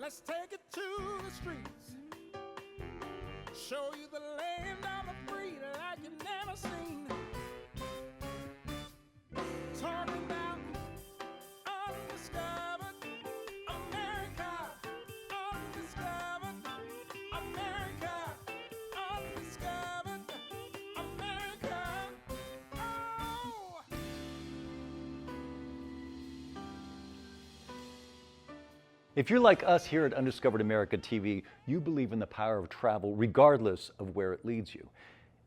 Let's take it to the streets. Show you the land of the free like you've never seen. Talking about undiscovered America. Undiscovered America. Undiscovered America. Oh! If you're like us here at Undiscovered America TV, you believe in the power of travel regardless of where it leads you.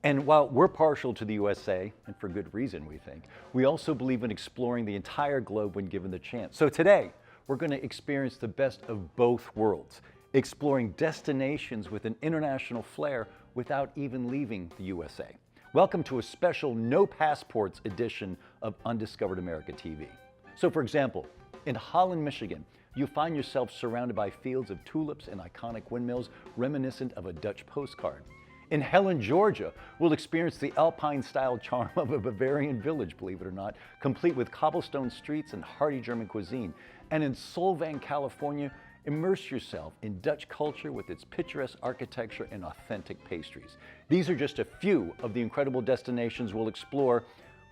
And while we're partial to the USA, and for good reason we think, we also believe in exploring the entire globe when given the chance. So today, we're going to experience the best of both worlds, exploring destinations with an international flair without even leaving the USA. Welcome to a special No Passports edition of Undiscovered America TV. So for example, in Holland, Michigan, you find yourself surrounded by fields of tulips and iconic windmills reminiscent of a Dutch postcard. In Helen, Georgia, we'll experience the Alpine-style charm of a Bavarian village, believe it or not, complete with cobblestone streets and hearty German cuisine. And in Solvang, California, immerse yourself in Dutch culture with its picturesque architecture and authentic pastries. These are just a few of the incredible destinations we'll explore,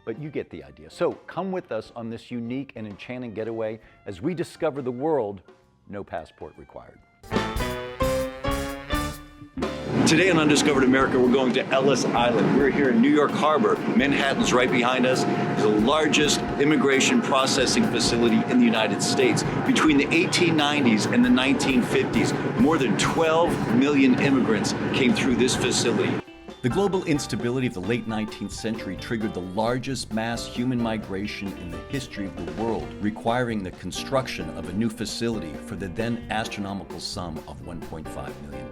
but you get the idea. So come with us on this unique and enchanting getaway as we discover the world, no passport required. Today on Undiscovered America, we're going to Ellis Island. We're here in New York Harbor. Manhattan's right behind us. It's the largest immigration processing facility in the United States. Between the 1890s and the 1950s, more than 12 million immigrants came through this facility. The global instability of the late 19th century triggered the largest mass human migration in the history of the world, requiring the construction of a new facility for the then astronomical sum of $1.5 million.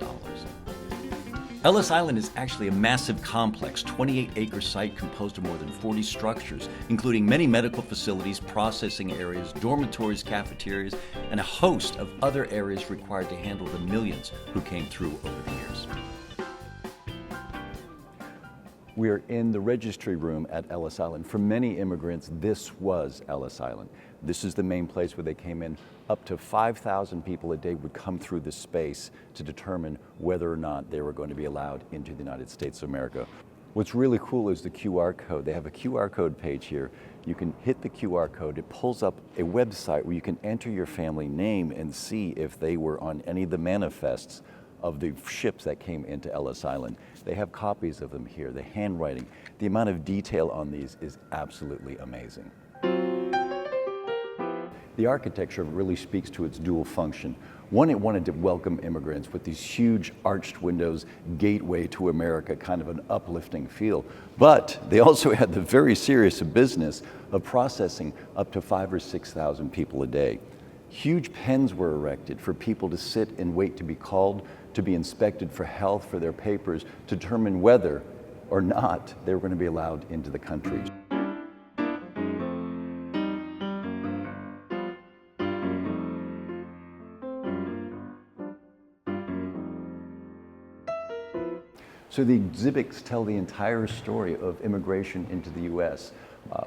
Ellis Island is actually a massive complex, 28-acre site composed of more than 40 structures, including many medical facilities, processing areas, dormitories, cafeterias, and a host of other areas required to handle the millions who came through over the years. We are in the registry room at Ellis Island. For many immigrants, this was Ellis Island. This is the main place where they came in. Up to 5,000 people a day would come through this space to determine whether or not they were going to be allowed into the United States of America. What's really cool is the QR code. They have a QR code page here. You can hit the QR code. It pulls up a website where you can enter your family name and see if they were on any of the manifests of the ships that came into Ellis Island. They have copies of them here. The handwriting, the amount of detail on these is absolutely amazing. The architecture really speaks to its dual function. One, it wanted to welcome immigrants with these huge arched windows, gateway to America, kind of an uplifting feel. But they also had the very serious business of processing up to 5,000 or 6,000 people a day. Huge pens were erected for people to sit and wait to be called, to be inspected for health, for their papers, to determine whether or not they were going to be allowed into the country. So the exhibits tell the entire story of immigration into the U.S.,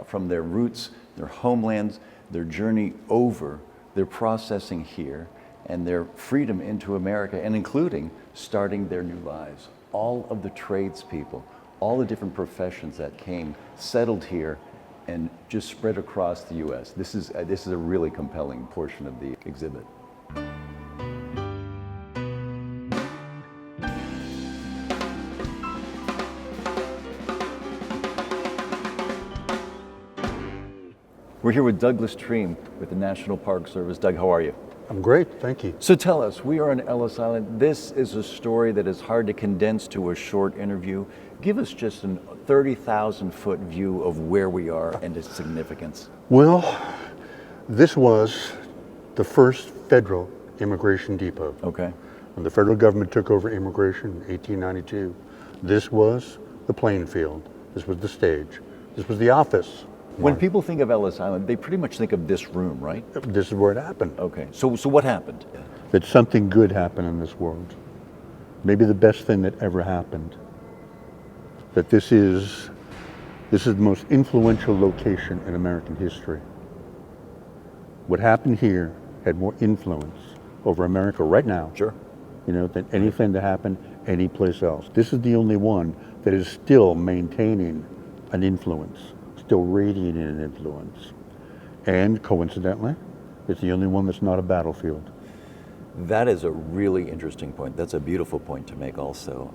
from their roots, their homelands, their journey over, their processing here, and their freedom into America, and including starting their new lives. All of the tradespeople, all the different professions that came, settled here, and just spread across the U.S. This is a really compelling portion of the exhibit. We're here with Douglas Treem with the National Park Service. Doug, how are you? I'm great, thank you. So tell us, we are on Ellis Island. This is a story that is hard to condense to a short interview. Give us just a 30,000-foot view of where we are and its significance. Well, this was the first federal immigration depot. Okay. When the federal government took over immigration in 1892, this was the playing field. This was the stage. This was the office. When people think of Ellis Island, they pretty much think of this room, right? This is where it happened. Okay, so what happened? That something good happened in this world. Maybe the best thing that ever happened. That this is the most influential location in American history. What happened here had more influence over America right now. Sure. You know, than anything that happened anyplace else. This is the only one that is still maintaining an influence, still radiating an influence. And coincidentally, it's the only one that's not a battlefield. That is a really interesting point. That's a beautiful point to make also.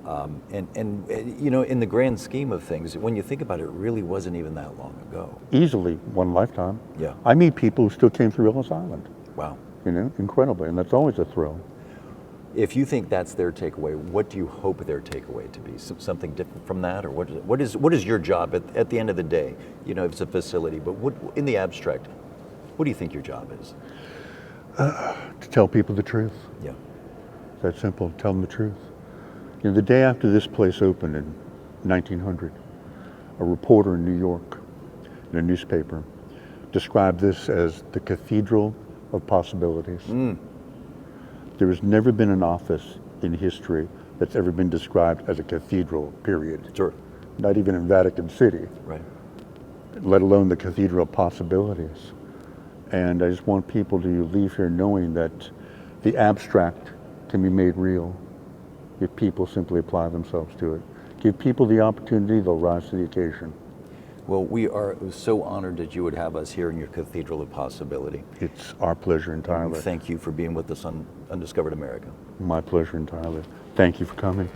And you know, in the grand scheme of things, when you think about it, it really wasn't even that long ago. Easily one lifetime. Yeah. I meet people who still came through Ellis Island. Wow. You know, incredibly, and that's always a thrill. If you think that's their takeaway, what do you hope their takeaway to be? Something different from that, or what is your job at the end of the day? You know, it's a facility, but what in the abstract, what do you think your job is? To tell people the truth. Yeah. It's that simple. Tell them the truth. You know, the day after this place opened in 1900, a reporter in New York, in a newspaper, described this as the Cathedral of Possibilities. There has never been an office in history that's ever been described as a cathedral, period. Sure. Not even in Vatican City, Right. let alone the Cathedral of Possibilities. And I just want people to leave here knowing that the abstract can be made real if people simply apply themselves to it. Give people the opportunity, they'll rise to the occasion. Well, we are so honored that you would have us here in your Cathedral of Possibility. It's our pleasure entirely. Thank you for being with us on Undiscovered America. My pleasure entirely. Thank you for coming.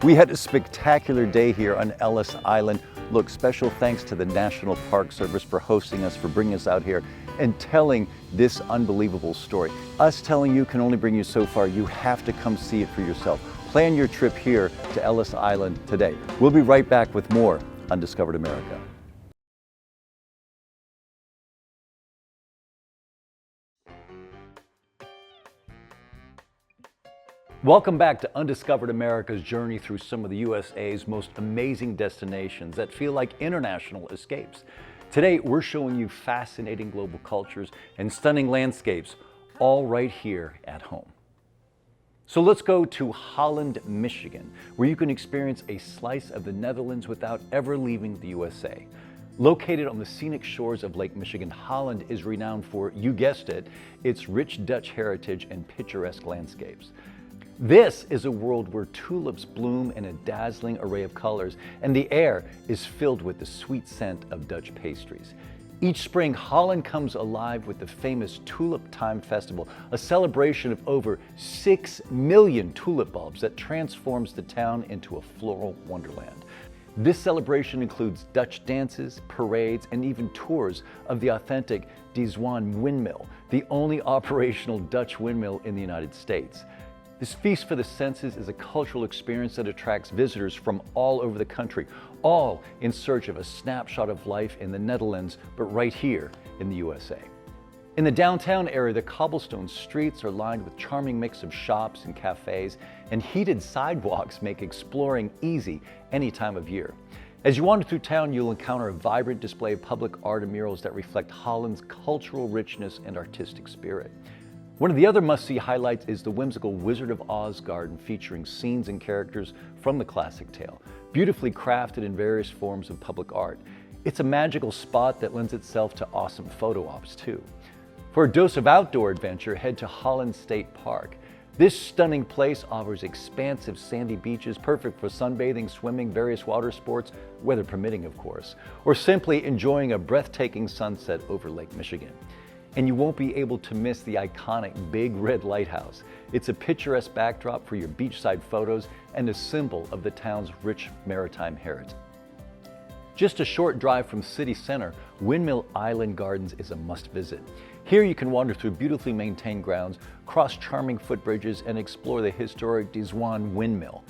We had a spectacular day here on Ellis Island. Look, special thanks to the National Park Service for hosting us, for bringing us out here and telling this unbelievable story. Us telling you can only bring you so far. You have to come see it for yourself. Plan your trip here to Ellis Island today. We'll be right back with more Undiscovered America. Welcome back to Undiscovered America's journey through some of the USA's most amazing destinations that feel like international escapes. Today, we're showing you fascinating global cultures and stunning landscapes, all right here at home. So let's go to Holland, Michigan, where you can experience a slice of the Netherlands without ever leaving the USA. Located on the scenic shores of Lake Michigan, Holland is renowned for, you guessed it, its rich Dutch heritage and picturesque landscapes. This is a world where tulips bloom in a dazzling array of colors, and the air is filled with the sweet scent of Dutch pastries. Each spring, Holland comes alive with the famous Tulip Time Festival, a celebration of over 6 million tulip bulbs that transforms the town into a floral wonderland. This celebration includes Dutch dances, parades, and even tours of the authentic De Zwaan windmill, the only operational Dutch windmill in the United States. This feast for the senses is a cultural experience that attracts visitors from all over the country, all in search of a snapshot of life in the Netherlands, but right here in the USA. In the downtown area, the cobblestone streets are lined with charming mix of shops and cafes, and heated sidewalks make exploring easy any time of year. As you wander through town, you'll encounter a vibrant display of public art and murals that reflect Holland's cultural richness and artistic spirit. One of the other must-see highlights is the whimsical Wizard of Oz garden, featuring scenes and characters from the classic tale, beautifully crafted in various forms of public art. It's a magical spot that lends itself to awesome photo ops too. For a dose of outdoor adventure, head to Holland State Park. This stunning place offers expansive sandy beaches, perfect for sunbathing, swimming, various water sports, weather permitting of course, or simply enjoying a breathtaking sunset over Lake Michigan. And you won't be able to miss the iconic Big Red Lighthouse. It's a picturesque backdrop for your beachside photos and a symbol of the town's rich maritime heritage. Just a short drive from city center, Windmill Island Gardens is a must visit. Here you can wander through beautifully maintained grounds, cross charming footbridges, and explore the historic De Zwaan windmill.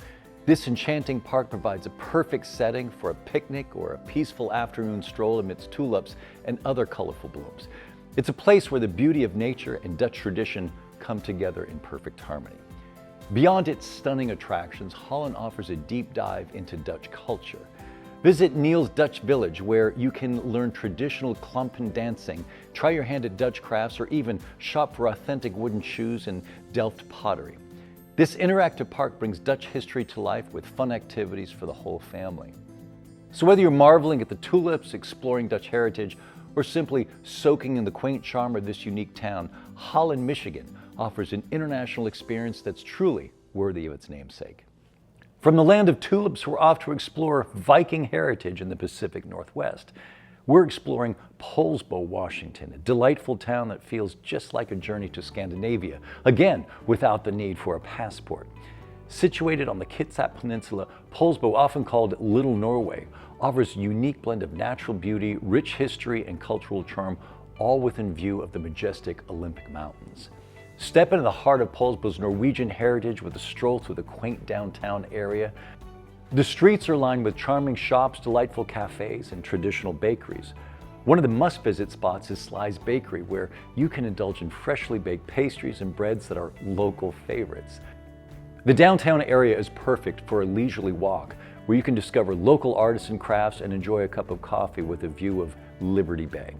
This enchanting park provides a perfect setting for a picnic or a peaceful afternoon stroll amidst tulips and other colorful blooms. It's a place where the beauty of nature and Dutch tradition come together in perfect harmony. Beyond its stunning attractions, Holland offers a deep dive into Dutch culture. Visit Neil's Dutch Village, where you can learn traditional klompen dancing, try your hand at Dutch crafts, or even shop for authentic wooden shoes and Delft pottery. This interactive park brings Dutch history to life with fun activities for the whole family. So whether you're marveling at the tulips, exploring Dutch heritage, or simply soaking in the quaint charm of this unique town, Holland, Michigan offers an international experience that's truly worthy of its namesake. From the land of tulips, we're off to explore Viking heritage in the Pacific Northwest. We're exploring Poulsbo, Washington, a delightful town that feels just like a journey to Scandinavia, again, without the need for a passport. Situated on the Kitsap Peninsula, Poulsbo, often called Little Norway, offers a unique blend of natural beauty, rich history, and cultural charm, all within view of the majestic Olympic Mountains. Step into the heart of Poulsbo's Norwegian heritage with a stroll through the quaint downtown area. The streets are lined with charming shops, delightful cafes, and traditional bakeries. One of the must-visit spots is Sly's Bakery, where you can indulge in freshly baked pastries and breads that are local favorites. The downtown area is perfect for a leisurely walk, where you can discover local artists and crafts and enjoy a cup of coffee with a view of Liberty Bay.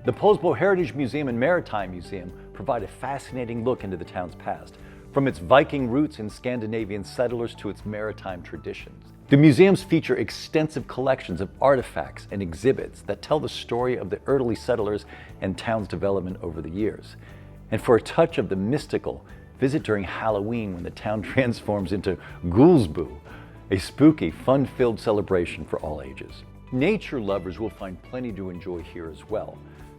The Poulsbo Heritage Museum and Maritime Museum provide a fascinating look into the town's past, from its Viking roots and Scandinavian settlers to its maritime traditions. The museums feature extensive collections of artifacts and exhibits that tell the story of the early settlers and town's development over the years. And for a touch of the mystical, visit during Halloween when the town transforms into Goolsboo, a spooky, fun-filled celebration for all ages. Nature lovers will find plenty to enjoy here as well.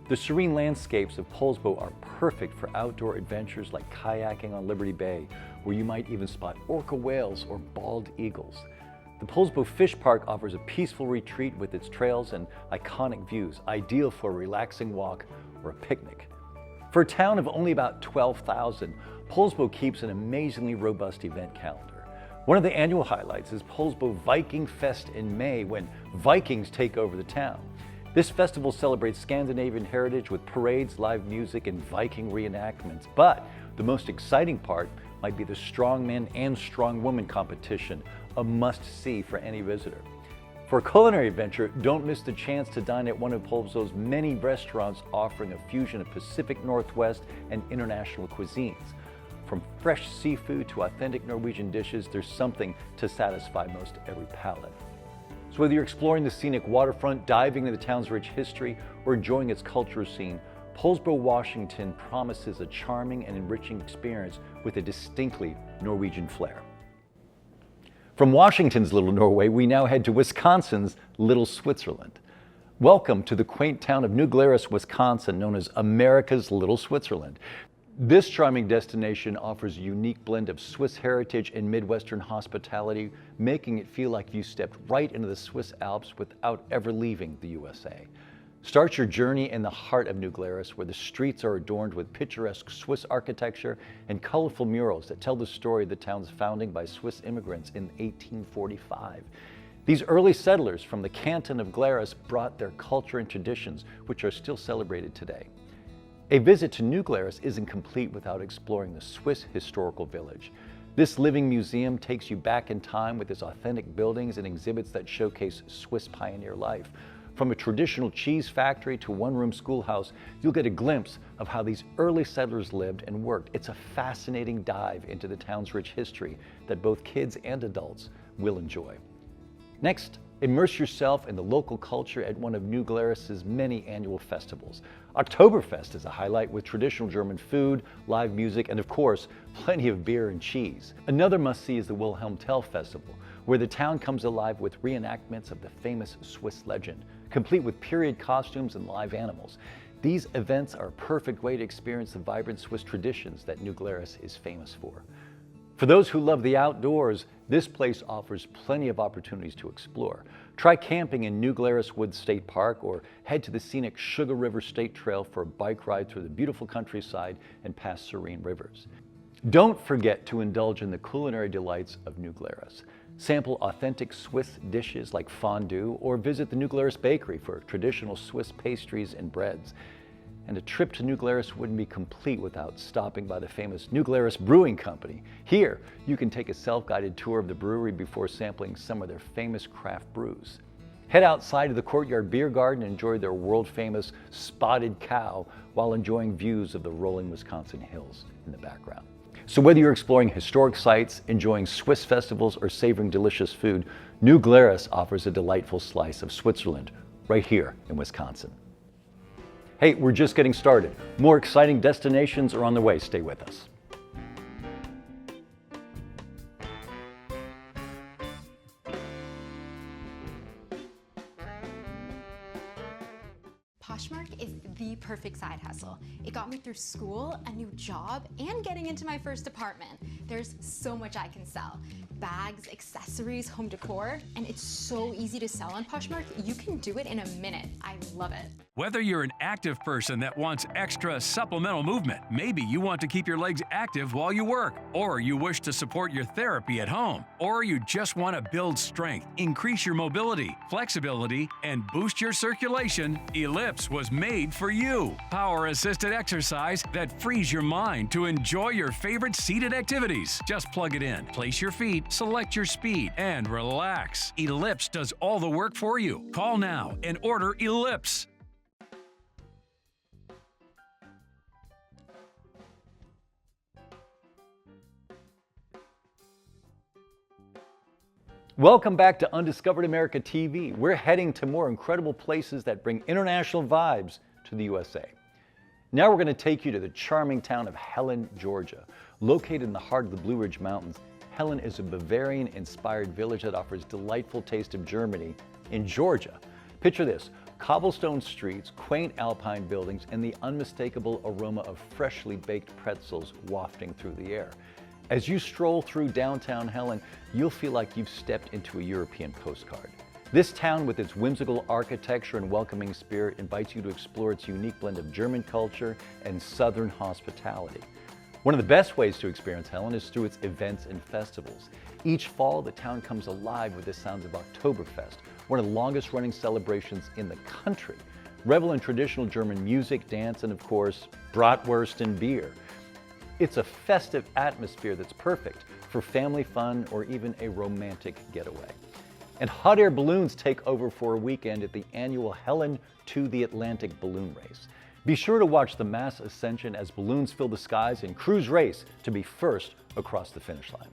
The serene landscapes of Poulsbo are perfect for outdoor adventures like kayaking on Liberty Bay, where you might even spot orca whales or bald eagles. The Poulsbo Fish Park offers a peaceful retreat with its trails and iconic views, ideal for a relaxing walk or a picnic. For a town of only about 12,000, Poulsbo keeps an amazingly robust event calendar. One of the annual highlights is Poulsbo Viking Fest in May, when Vikings take over the town. This festival celebrates Scandinavian heritage with parades, live music, and Viking reenactments. But the most exciting part might be the strongman and strongwoman competition, a must-see for any visitor. For a culinary adventure, don't miss the chance to dine at one of Poulsbo's many restaurants offering a fusion of Pacific Northwest and international cuisines. From fresh seafood to authentic Norwegian dishes, there's something to satisfy most every palate. So whether you're exploring the scenic waterfront, diving into the town's rich history, or enjoying its cultural scene, Poulsbo, Washington promises a charming and enriching experience with a distinctly Norwegian flair. From Washington's Little Norway, we now head to Wisconsin's Little Switzerland. Welcome to the quaint town of New Glarus, Wisconsin, known as America's Little Switzerland. This charming destination offers a unique blend of Swiss heritage and Midwestern hospitality, making it feel like you stepped right into the Swiss Alps without ever leaving the USA. Start your journey in the heart of New Glarus, where the streets are adorned with picturesque Swiss architecture and colorful murals that tell the story of the town's founding by Swiss immigrants in 1845. These early settlers from the canton of Glarus brought their culture and traditions, which are still celebrated today. A visit to New Glarus isn't complete without exploring the Swiss Historical Village. This living museum takes you back in time with its authentic buildings and exhibits that showcase Swiss pioneer life. From a traditional cheese factory to one-room schoolhouse, you'll get a glimpse of how these early settlers lived and worked. It's a fascinating dive into the town's rich history that both kids and adults will enjoy. Next, immerse yourself in the local culture at one of New Glarus's many annual festivals. Oktoberfest is a highlight with traditional German food, live music, and of course, plenty of beer and cheese. Another must-see is the Wilhelm Tell Festival, where the town comes alive with reenactments of the famous Swiss legend, complete with period costumes and live animals. These events are a perfect way to experience the vibrant Swiss traditions that New Glarus is famous for. For those who love the outdoors, this place offers plenty of opportunities to explore. Try camping in New Glarus Woods State Park or head to the scenic Sugar River State Trail for a bike ride through the beautiful countryside and past serene rivers. Don't forget to indulge in the culinary delights of New Glarus. Sample authentic Swiss dishes like fondue or visit the New Glarus Bakery for traditional Swiss pastries and breads. And a trip to New Glarus wouldn't be complete without stopping by the famous New Glarus Brewing Company. Here, you can take a self-guided tour of the brewery before sampling some of their famous craft brews. Head outside of the Courtyard Beer Garden and enjoy their world-famous Spotted Cow while enjoying views of the rolling Wisconsin hills in the background. So whether you're exploring historic sites, enjoying Swiss festivals, or savoring delicious food, New Glarus offers a delightful slice of Switzerland right here in Wisconsin. Hey, we're just getting started. More exciting destinations are on the way. Stay with us. Poshmark is the perfect side hustle. It got me through school, a new job, and getting into my first apartment. There's so much I can sell. Bags, accessories, home decor, and it's so easy to sell on Poshmark, you can do it in a minute. I love it. Whether you're an active person that wants extra supplemental movement, maybe you want to keep your legs active while you work, or you wish to support your therapy at home, or you just want to build strength, increase your mobility, flexibility, and boost your circulation, Ellipse was made for you. Power-assisted exercise that frees your mind to enjoy your favorite seated activities. Just plug it in, place your feet, select your speed, and relax. Ellipse does all the work for you. Call now and order Ellipse. Welcome back to Undiscovered America TV. We're heading to more incredible places that bring international vibes to the USA. Now we're going to take you to the charming town of Helen, Georgia. Located in the heart of the Blue Ridge Mountains, Helen is a Bavarian-inspired village that offers delightful taste of Germany in Georgia. Picture this: cobblestone streets, quaint alpine buildings, and the unmistakable aroma of freshly baked pretzels wafting through the air. As you stroll through downtown Helen, you'll feel like you've stepped into a European postcard. This town, with its whimsical architecture and welcoming spirit, invites you to explore its unique blend of German culture and Southern hospitality. One of the best ways to experience Helen is through its events and festivals. Each fall, the town comes alive with the sounds of Oktoberfest, one of the longest running celebrations in the country. Revel in traditional German music, dance, and of course, bratwurst and beer. It's a festive atmosphere that's perfect for family fun or even a romantic getaway. And hot air balloons take over for a weekend at the annual Helen to the Atlantic balloon race. Be sure to watch the mass ascension as balloons fill the skies and crews race to be first across the finish line.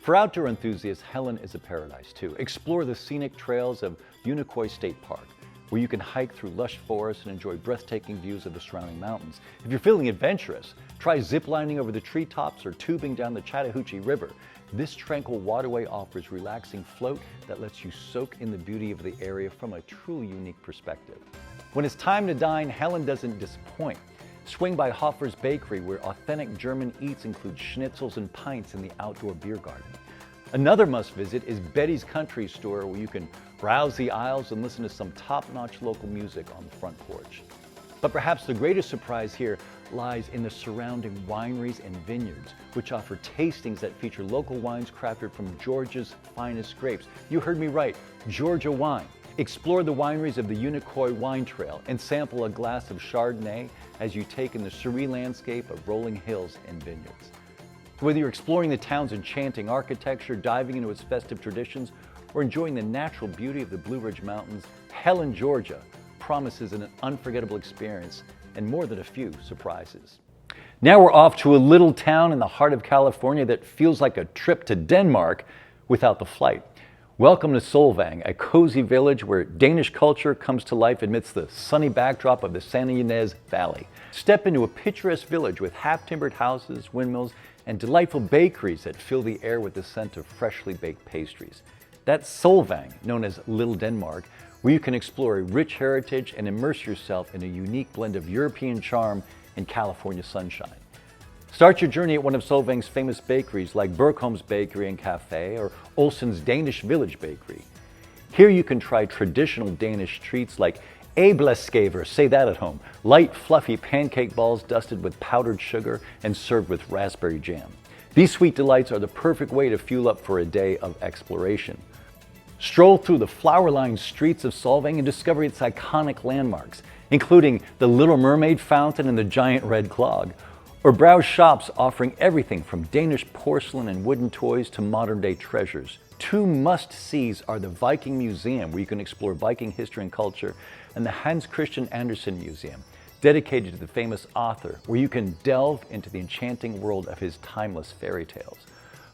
For outdoor enthusiasts, Helen is a paradise too. Explore the scenic trails of Unicoi State Park, where you can hike through lush forests and enjoy breathtaking views of the surrounding mountains. If you're feeling adventurous, try ziplining over the treetops or tubing down the Chattahoochee River. This tranquil waterway offers relaxing float that lets you soak in the beauty of the area from a truly unique perspective. When it's time to dine, Helen doesn't disappoint. Swing by Hofer's Bakery, where authentic German eats include schnitzels and pints in the outdoor beer garden. Another must-visit is Betty's Country Store, where you can browse the aisles and listen to some top-notch local music on the front porch. But perhaps the greatest surprise here lies in the surrounding wineries and vineyards, which offer tastings that feature local wines crafted from Georgia's finest grapes. You heard me right, Georgia wine. Explore the wineries of the Unicoi Wine Trail and sample a glass of Chardonnay as you take in the serene landscape of rolling hills and vineyards. Whether you're exploring the town's enchanting architecture, diving into its festive traditions, or enjoying the natural beauty of the Blue Ridge Mountains, Helen, Georgia promises an unforgettable experience and more than a few surprises. Now we're off to a little town in the heart of California that feels like a trip to Denmark without the flight. Welcome to Solvang, a cozy village where Danish culture comes to life amidst the sunny backdrop of the San Ynez Valley. Step into a picturesque village with half-timbered houses, windmills, and delightful bakeries that fill the air with the scent of freshly baked pastries. That's Solvang, known as Little Denmark, where you can explore a rich heritage and immerse yourself in a unique blend of European charm and California sunshine. Start your journey at one of Solvang's famous bakeries like Bergholm's Bakery and Cafe or Olsen's Danish Village Bakery. Here you can try traditional Danish treats like æbleskaver, say that at home, light fluffy pancake balls dusted with powdered sugar and served with raspberry jam. These sweet delights are the perfect way to fuel up for a day of exploration. Stroll through the flower-lined streets of Solvang and discover its iconic landmarks, including the Little Mermaid fountain and the giant red clog. Or browse shops offering everything from Danish porcelain and wooden toys to modern-day treasures. Two must-sees are the Viking Museum, where you can explore Viking history and culture, and the Hans Christian Andersen Museum, dedicated to the famous author, where you can delve into the enchanting world of his timeless fairy tales.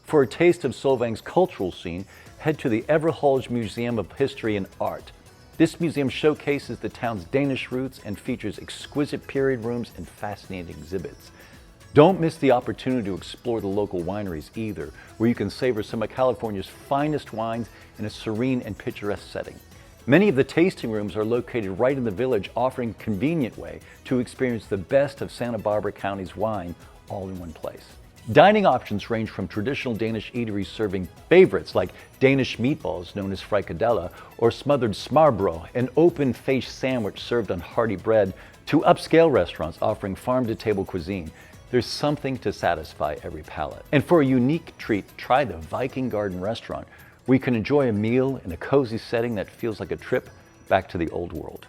For a taste of Solvang's cultural scene, head to the Everholge Museum of History and Art. This museum showcases the town's Danish roots and features exquisite period rooms and fascinating exhibits. Don't miss the opportunity to explore the local wineries either, where you can savor some of California's finest wines in a serene and picturesque setting. Many of the tasting rooms are located right in the village, offering a convenient way to experience the best of Santa Barbara County's wine all in one place. Dining options range from traditional Danish eateries serving favorites like Danish meatballs known as frikadelle or smothered smørrebrød, an open-faced sandwich served on hearty bread, to upscale restaurants offering farm-to-table cuisine. There's something to satisfy every palate. And for a unique treat, try the Viking Garden restaurant, where you can enjoy a meal in a cozy setting that feels like a trip back to the old world.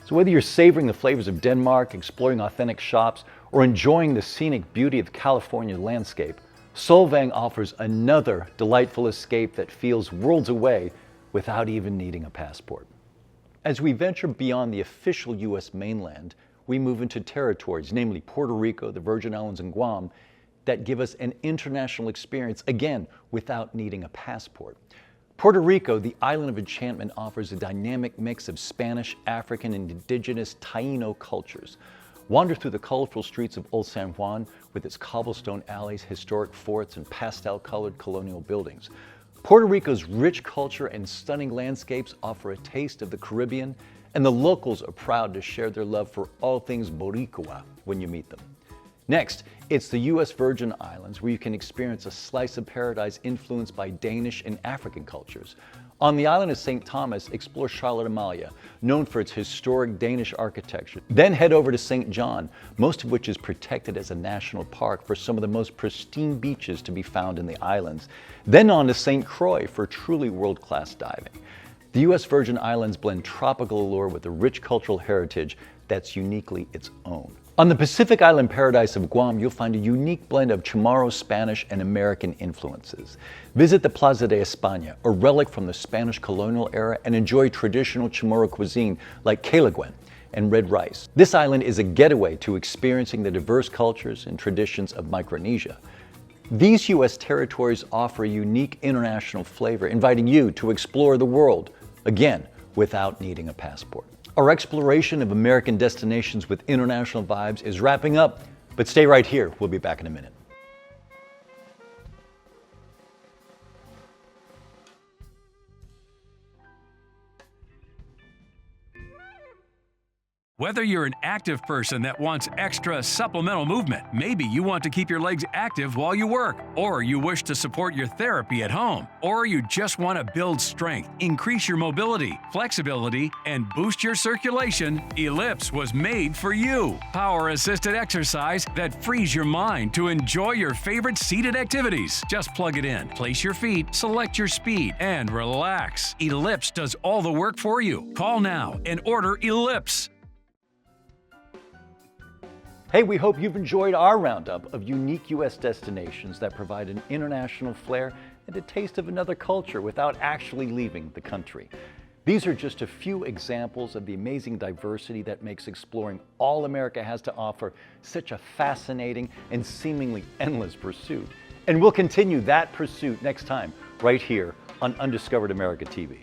So whether you're savoring the flavors of Denmark, exploring authentic shops, or enjoying the scenic beauty of California landscape, Solvang offers another delightful escape that feels worlds away without even needing a passport. As we venture beyond the official U.S. mainland, we move into territories, namely Puerto Rico, the Virgin Islands, and Guam, that give us an international experience, again, without needing a passport. Puerto Rico, the island of enchantment, offers a dynamic mix of Spanish, African, and indigenous Taino cultures. Wander through the colorful streets of Old San Juan with its cobblestone alleys, historic forts, and pastel-colored colonial buildings. Puerto Rico's rich culture and stunning landscapes offer a taste of the Caribbean, and the locals are proud to share their love for all things Boricua when you meet them. Next, it's the U.S. Virgin Islands, where you can experience a slice of paradise influenced by Danish and African cultures. On the island of St. Thomas, explore Charlotte Amalie, known for its historic Danish architecture. Then head over to St. John, most of which is protected as a national park, for some of the most pristine beaches to be found in the islands. Then on to St. Croix for truly world-class diving. The U.S. Virgin Islands blend tropical allure with a rich cultural heritage that's uniquely its own. On the Pacific Island paradise of Guam, you'll find a unique blend of Chamorro Spanish and American influences. Visit the Plaza de España, a relic from the Spanish colonial era, and enjoy traditional Chamorro cuisine like kelaguen and red rice. This island is a getaway to experiencing the diverse cultures and traditions of Micronesia. These U.S. territories offer a unique international flavor, inviting you to explore the world, again, without needing a passport. Our exploration of American destinations with international vibes is wrapping up, but stay right here. We'll be back in a minute. Whether you're an active person that wants extra supplemental movement, maybe you want to keep your legs active while you work, or you wish to support your therapy at home, or you just want to build strength, increase your mobility, flexibility, and boost your circulation, Ellipse was made for you. Power-assisted exercise that frees your mind to enjoy your favorite seated activities. Just plug it in, place your feet, select your speed, and relax. Ellipse does all the work for you. Call now and order Ellipse. Hey, we hope you've enjoyed our roundup of unique U.S. destinations that provide an international flair and a taste of another culture without actually leaving the country. These are just a few examples of the amazing diversity that makes exploring all America has to offer such a fascinating and seemingly endless pursuit. And we'll continue that pursuit next time, right here on Undiscovered America TV.